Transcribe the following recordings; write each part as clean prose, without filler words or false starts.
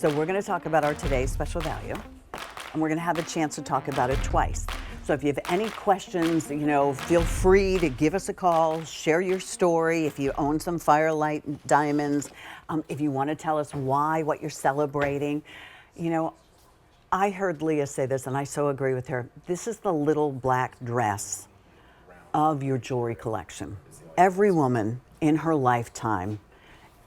So we're going to talk about our today's special value, and we're going to have a chance to talk about it twice. So if you have any questions, feel free to give us a call, share your story. If you own some Firelight diamonds, if you want to tell us why, what you're celebrating. I heard Leah say this, and I so agree with her. This is the little black dress of your jewelry collection. Every woman in her lifetime,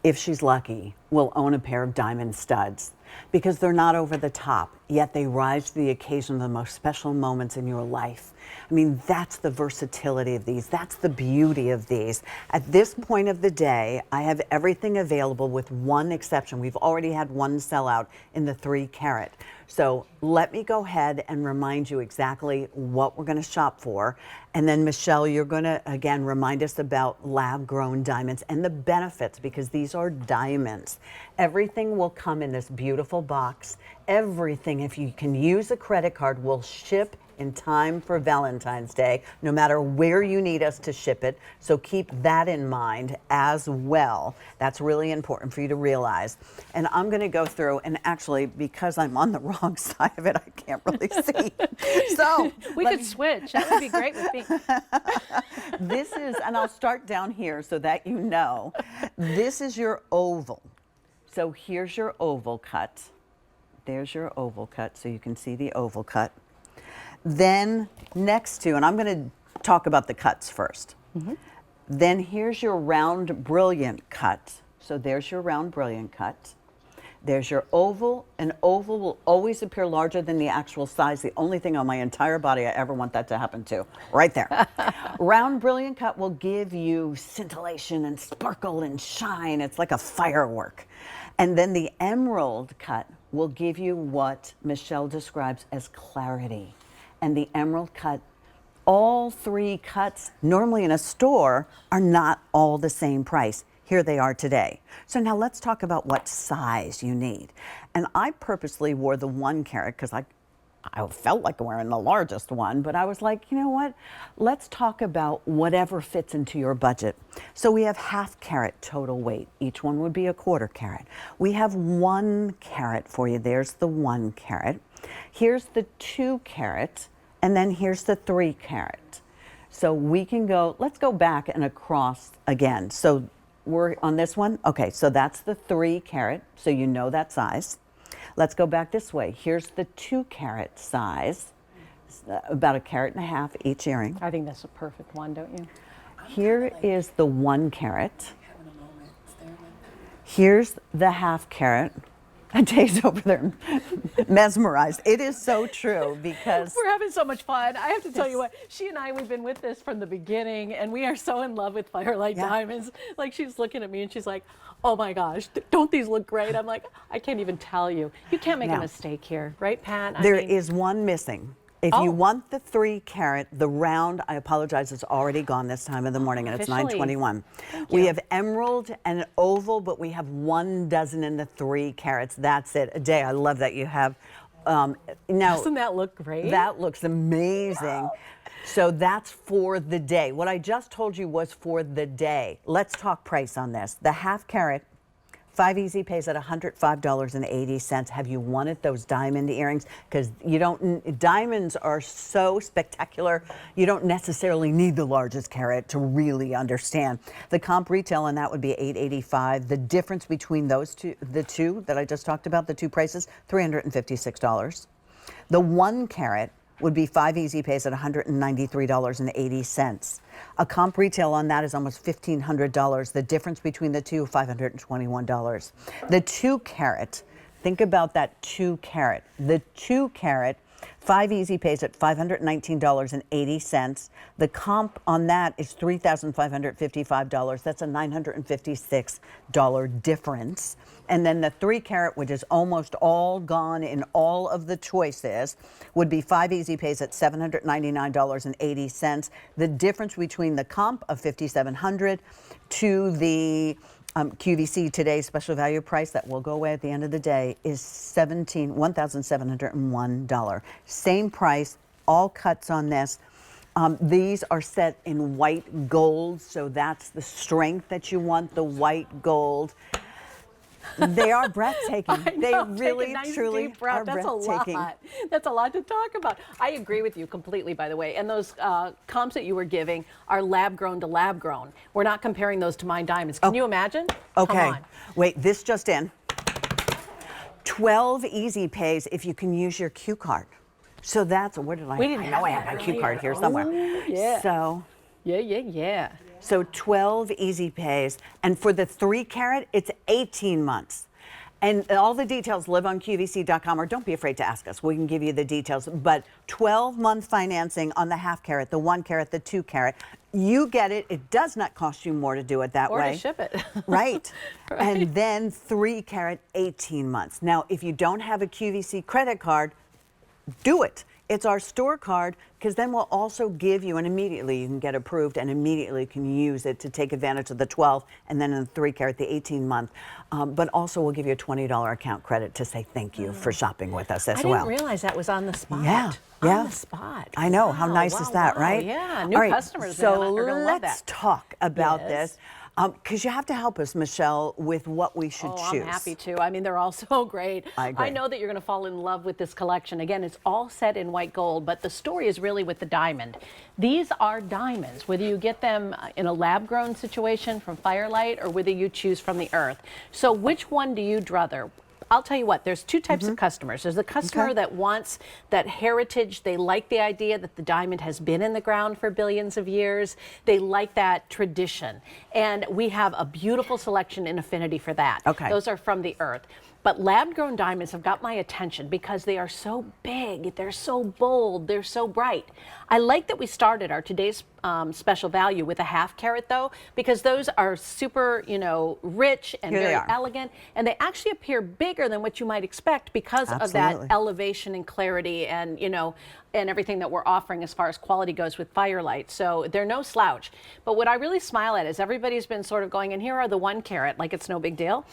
if she's lucky, will own a pair of diamond studs because they're not over the top, yet they rise to the occasion of the most special moments in your life. I mean, that's the versatility of these. That's the beauty of these. At this point of the day, I have everything available with one exception. We've already had one sellout in the 3 carat. So let me go ahead and remind you exactly what we're going to shop for. And then Michelle, you're going to, again, remind us about lab-grown diamonds and the benefits, because these are diamonds. Everything will come in this beautiful box. Everything, if you can use a credit card, will ship in time for Valentine's Day, no matter where you need us to ship it. So keep that in mind as well. That's really important for you to realize. And I'm going to go through, and actually, because I'm on the wrong side of it, I can't really see. So we could switch. That would be great with me. This is, and I'll start down here so that you know, this is your oval. So here's your oval cut. There's your oval cut, so you can see the oval cut. Then next to, and I'm going to talk about the cuts first. Then here's your round brilliant cut. So there's your round brilliant cut. There's your oval. An oval will always appear larger than the actual size. The only thing on my entire body I ever want that to happen to, right there. Round brilliant cut will give you scintillation and sparkle and shine. It's like a firework. And then the emerald cut will give you what Michelle describes as clarity. And the emerald cut, all 3 cuts normally in a store are not all the same price. Here they are today. So now let's talk about what size you need. And I purposely wore the 1 carat because I felt like wearing the largest one, but I was like, you know what? Let's talk about whatever fits into your budget. So we have 1/2 carat total weight. Each one would be a 1/4 carat. We have 1 carat for you. There's the 1 carat. Here's the 2 carat, and then here's the 3 carat. So we can go, let's go back and across again. So we're on this one. Okay, so that's the 3 carat, so you know that size. Let's go back this way. Here's the 2 carat size, about 1.5 carats each earring. I think that's a perfect one, don't you? Here is the 1 carat. Here's the 1/2 carat. Jay's over there mesmerized. It is so true because we're having so much fun. I have to tell you what, she and I, we've been with this from the beginning, and we are so in love with Firelight diamonds. Like, she's looking at me and she's like, oh my gosh, don't these look great? I'm like, I can't even tell you. You can't make a mistake here, right, Pat? There is one missing. If you want the 3 carat, the round, I apologize, it's already gone this time of the morning, and it's 9:21. We have emerald and oval, but we have 1 dozen in the 3 carats. That's it. Jay, I love that you have. Now, doesn't that look great? That looks amazing. Wow. So that's for the day. What I just told you was for the day. Let's talk price on this. The 1/2 carat, 5 easy pays at $105.80. Have you wanted those diamond earrings? Because diamonds are so spectacular, you don't necessarily need the largest carat to really understand. The comp retail on that would be $885. The difference between those two, the 2 that I just talked about, the 2 prices, $356. The 1 carat would be 5 easy pays at $193.80. A comp retail on that is almost $1,500. The difference between the 2, $521. The 2 carat, think about that 2 carat. The 2 carat, 5 easy pays at $519.80. The comp on that is $3,555. That's a $956 difference. And then the 3 carat, which is almost all gone in all of the choices, would be 5 easy pays at $799.80. The difference between the comp of $5,700 to the QVC today's special value price that will go away at the end of the day is $1,701. Same price, all cuts on this. These are set in white gold, so that's the strength that you want, the white gold. They are breathtaking. I know, They really, take a nice truly deep breath. are That's breathtaking. a lot. That's a lot to talk about. I agree with you completely, by the way. And those comps that you were giving are lab grown to lab grown. We're not comparing those to mine diamonds. Can you imagine? Okay. Come on. Wait, this just in. 12 easy pays if you can use your Q card. So that's, where did I? We didn't I know I have have my that Q card earlier. here somewhere. Oh, yeah. So, So 12 easy pays. And for the 3 carat, it's 18 months. And all the details live on QVC.com, or don't be afraid to ask us. We can give you the details. But 12-month financing on the half carat, the 1 carat, the 2 carat. You get it. It does not cost you more to do it that way. Or to ship it. Right. Right. And then 3 carat, 18 months. Now, if you don't have a QVC credit card, do it. It's our store card, because then we'll also give you, and immediately you can get approved and immediately can use it to take advantage of the 12 and then in the 3 carat, the 18 month. But also we'll give you a $20 account credit to say thank you for shopping with us as well. I didn't realize that was on the spot. Yeah. On the spot. I know. How Wow, nice wow, is that, wow. right? Yeah. New All right, customers so man, are going to love let's that. talk about Yes. this. Because you have to help us, Michelle, with what we should choose. I'm happy to. I mean, they're all so great. I agree. I know that you're going to fall in love with this collection. Again, it's all set in white gold, but the story is really with the diamond. These are diamonds, whether you get them in a lab-grown situation from Firelight or whether you choose from the earth. So which one do you druther? I'll tell you what, there's 2 types of customers. There's the customer that wants that heritage. They like the idea that the diamond has been in the ground for billions of years. They like that tradition. And we have a beautiful selection in affinity for that. Okay. Those are from the earth. But lab-grown diamonds have got my attention because they are so big, they're so bold, they're so bright. I like that we started our today's special value with a half carat though, because those are super, rich and Here they very are. elegant, and they actually appear bigger than what you might expect because of that Absolutely. elevation and clarity and, and everything that we're offering as far as quality goes with Firelight. So they're no slouch. But what I really smile at is everybody's been sort of going, and here are the 1 carat, like it's no big deal.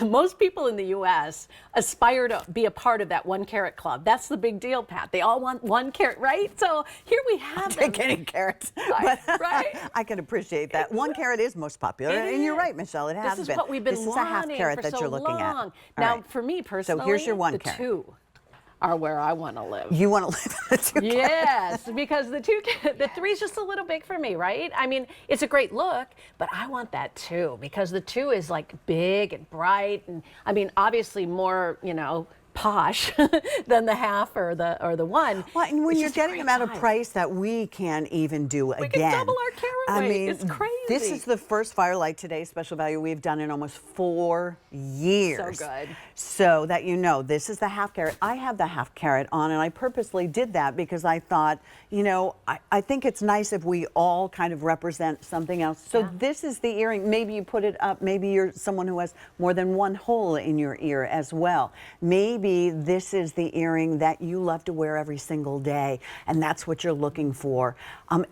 Most people in the U.S. aspire to be a part of that 1 carat club. That's the big deal, Pat. They all want 1 carat, right? So here we have them. Take any carats, but Right. I can appreciate that. 1 carat is most popular, It and you're is. right, Michelle. It has been. This is what we've been This is a half wanting carat for that so you're looking long. at. All Now, right. for me personally, here's your 1 the carat. 2 are where I want to live. You want to live in the 2 carat? Yes, because the 3 is just a little big for me, right? I mean, it's a great look, but I want that 2 because the 2 is like big and bright, and I mean, obviously more, posh than the half or the 1. Well, and when It's you're just a getting great them at a size. price that we can't even do again. We can double our carat I weight. mean, It's crazy. this is the first Firelight Today special value we've done in almost 4 years. So good. So that this is the half carat. I have the half carat on, and I purposely did that because I thought, I think it's nice if we all kind of represent something else. So this is the earring. Maybe you put it up. Maybe you're someone who has more than 1 hole in your ear as well. Maybe this is the earring that you love to wear every single day, and that's what you're looking for,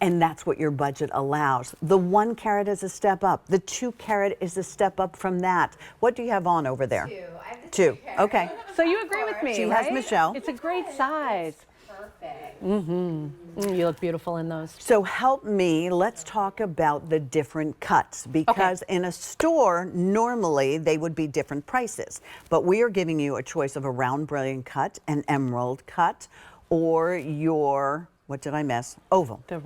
and that's what your budget allows. The 1 carat is a step up. The 2 carat is a step up from that. What do you have on over there? 2. I have the 2. 2 carat. Okay. So you agree with me, She right? has Michelle. It's a great size. Perfect. You look beautiful in those. So help me, let's talk about the different cuts, because in a store, normally they would be different prices. But we are giving you a choice of a round brilliant cut, an emerald cut, or your, what did I miss? Oval. The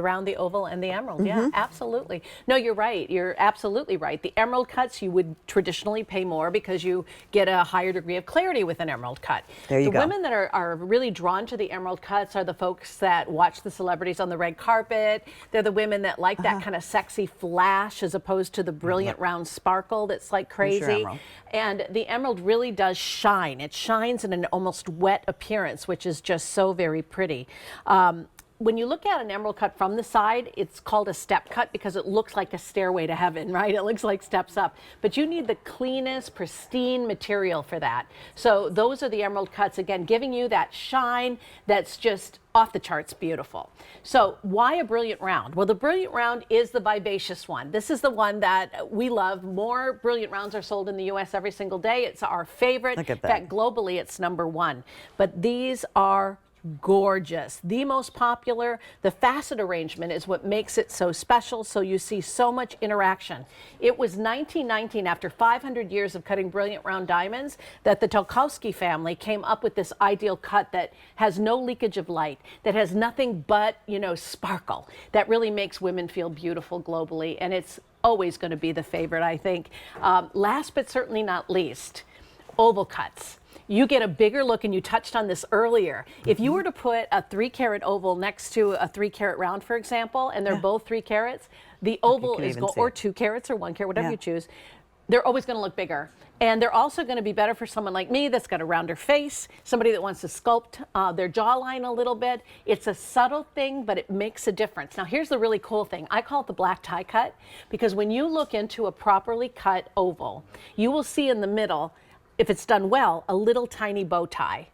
round, the oval, and the emerald. Yeah, absolutely. No, you're right. You're absolutely right. The emerald cuts, you would traditionally pay more because you get a higher degree of clarity with an emerald cut. There you the go. women that are really drawn to the emerald cuts are the folks that watch the celebrities on the red carpet. They're the women that like that kind of sexy flash as opposed to the brilliant round sparkle that's like Here's your crazy. emerald. And the emerald really does shine. It shines in an almost wet appearance, which is just so very pretty. When you look at an emerald cut from the side, it's called a step cut because it looks like a stairway to heaven, right? It looks like steps up. But you need the cleanest, pristine material for that. So those are the emerald cuts, again, giving you that shine that's just off the charts beautiful. So why a brilliant round? Well, the brilliant round is the vivacious one. This is the one that we love. More brilliant rounds are sold in the US every single day. It's our favorite. Look at In fact, globally, it's #1. But these are gorgeous. The most popular, the facet arrangement is what makes it so special, so you see so much interaction. It was 1919, after 500 years of cutting brilliant round diamonds, that the Tolkowski family came up with this ideal cut that has no leakage of light, that has nothing but, you know, sparkle, that really makes women feel beautiful globally, and it's always going to be the favorite, I think. Last but certainly not least, oval cuts. You get a bigger look, and you touched on this earlier. If you were to put a 3-carat oval next to a 3-carat round, for example, and they're both 3 carats, the oval is, or 2 carats or 1 carat, whatever you choose, they're always going to look bigger. And they're also going to be better for someone like me that's got a rounder face, somebody that wants to sculpt their jawline a little bit. It's a subtle thing, but it makes a difference. Now, here's the really cool thing. I call it the black tie cut, because when you look into a properly cut oval, you will see in the middle, if it's done well, a little tiny bow tie.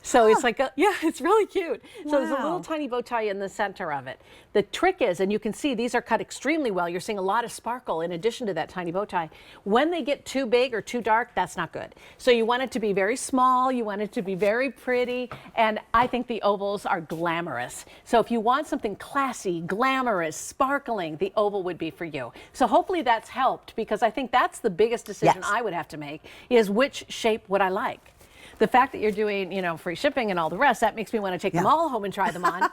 So it's like, it's really cute. So there's a little tiny bow tie in the center of it. The trick is, and you can see these are cut extremely well. You're seeing a lot of sparkle in addition to that tiny bow tie. When they get too big or too dark, that's not good. So you want it to be very small. You want it to be very pretty. And I think the ovals are glamorous. So if you want something classy, glamorous, sparkling, the oval would be for you. So hopefully that's helped, because I think that's the biggest decision I would have to make, is which shape would I like? The fact that you're doing, you know, free shipping and all the rest, that makes me want to take them all home and try them on,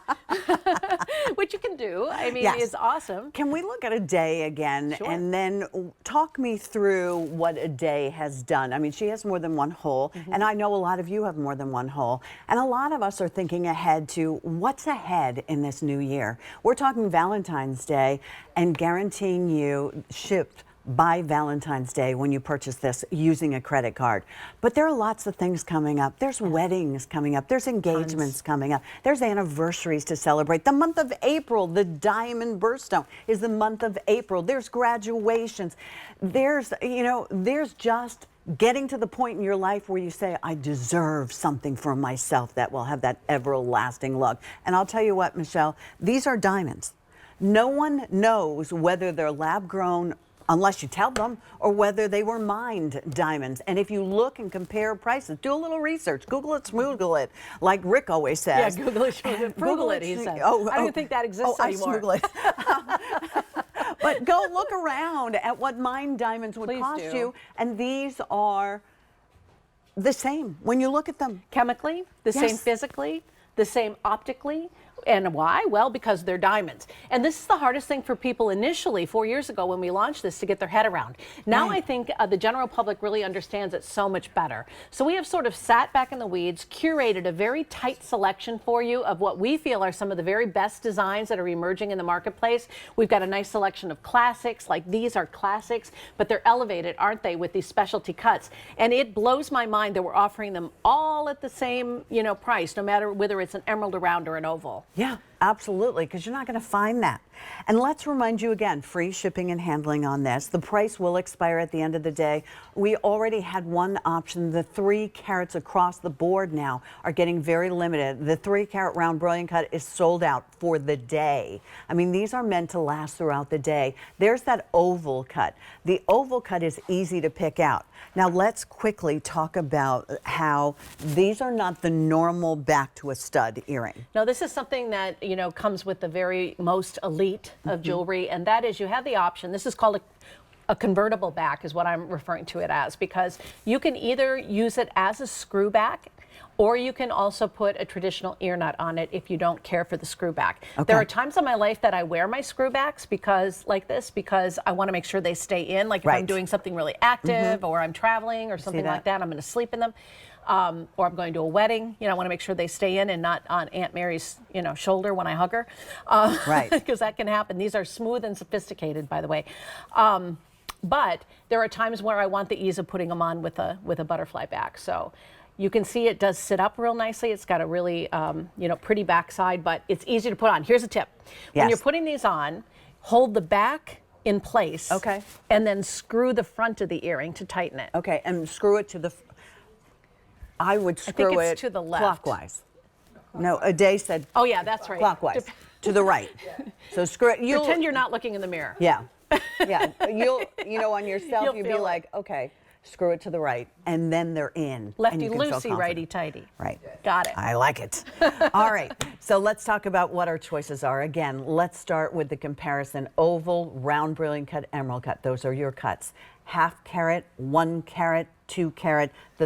which you can do. I mean, it's awesome. Can we look at a day again, and then talk me through what a day has done? I mean, she has more than one hole, and I know a lot of you have more than one hole, and a lot of us are thinking ahead to what's ahead in this new year. We're talking Valentine's Day and guaranteeing you shipped by Valentine's Day when you purchase this using a credit card. But there are lots of things coming up. There's weddings coming up. There's engagements coming up. There's anniversaries to celebrate. The month of April, the diamond birthstone is the month of April. There's graduations. There's, you know, there's just getting to the point in your life where you say, I deserve something for myself that will have that everlasting look. And I'll tell you what, Michelle, these are diamonds. No one knows whether they're lab grown unless you tell them, or whether they were mined diamonds. And if you look and compare prices, do a little research, Google it, smoogle it, like Rick always says. Yeah, Google it, Google it, he said. I don't even think that exists anymore. I smoogle it. But go look around at what mined diamonds would cost you, and these are the same when you look at them. Chemically, the same physically, the same optically. And why? Well, because they're diamonds. And this is the hardest thing for people initially 4 years ago when we launched this to get their head around. Now I think the general public really understands it so much better. So we have sort of sat back in the weeds, curated a very tight selection for you of what we feel are some of the very best designs that are emerging in the marketplace. We've got a nice selection of classics, like these are classics, but they're elevated, aren't they, with these specialty cuts. And it blows my mind that we're offering them all at the same, you know, price, no matter whether it's an emerald around or an oval. Yeah, absolutely, because you're not going to find that. And let's remind you again, free shipping and handling on this. The price will expire at the end of the day. We already had one option. The 3 carats across the board now are getting very limited. The 3-carat round brilliant cut is sold out for the day. I mean, these are meant to last throughout the day. There's that oval cut. The oval cut is easy to pick out. Now let's quickly talk about how these are not the normal back to a stud earring. No, this is something that, you know, comes with the very most elite of jewelry, and that is you have the option. This is called a convertible back is what I'm referring to it as, because you can either use it as a screw back, or you can also put a traditional ear nut on it if you don't care for the screw back. There are times in my life that I wear my screw backs because I want to make sure they stay in, like if I'm doing something really active or I'm traveling or something like that, I'm going to sleep in them. Or I'm going to a wedding, you know, I want to make sure they stay in and not on Aunt Mary's, you know, shoulder when I hug her. Because that can happen. These are smooth and sophisticated, by the way. But there are times where I want the ease of putting them on with a butterfly back. So you can see it does sit up real nicely. It's got a really, you know, pretty backside, but it's easy to put on. Here's a tip. When you're putting these on, hold the back in place. And then screw the front of the earring to tighten it. And screw it to the... I would screw it to the left. Clockwise. No, Aday said. Oh yeah, that's right. Clockwise. To the right. So screw it. Pretend you're not looking in the mirror. Yeah. Yeah. You know, on yourself, you'd be like, okay. screw it to the right, and then they're in. and Lefty you can feel loosey, confident. righty tighty. Right. Got it. I like it. All right, so let's talk about what our choices are. Again, let's start with the comparison. Oval, round brilliant cut, emerald cut. Those are your cuts. Half carat, 1 carat, 2 carat. The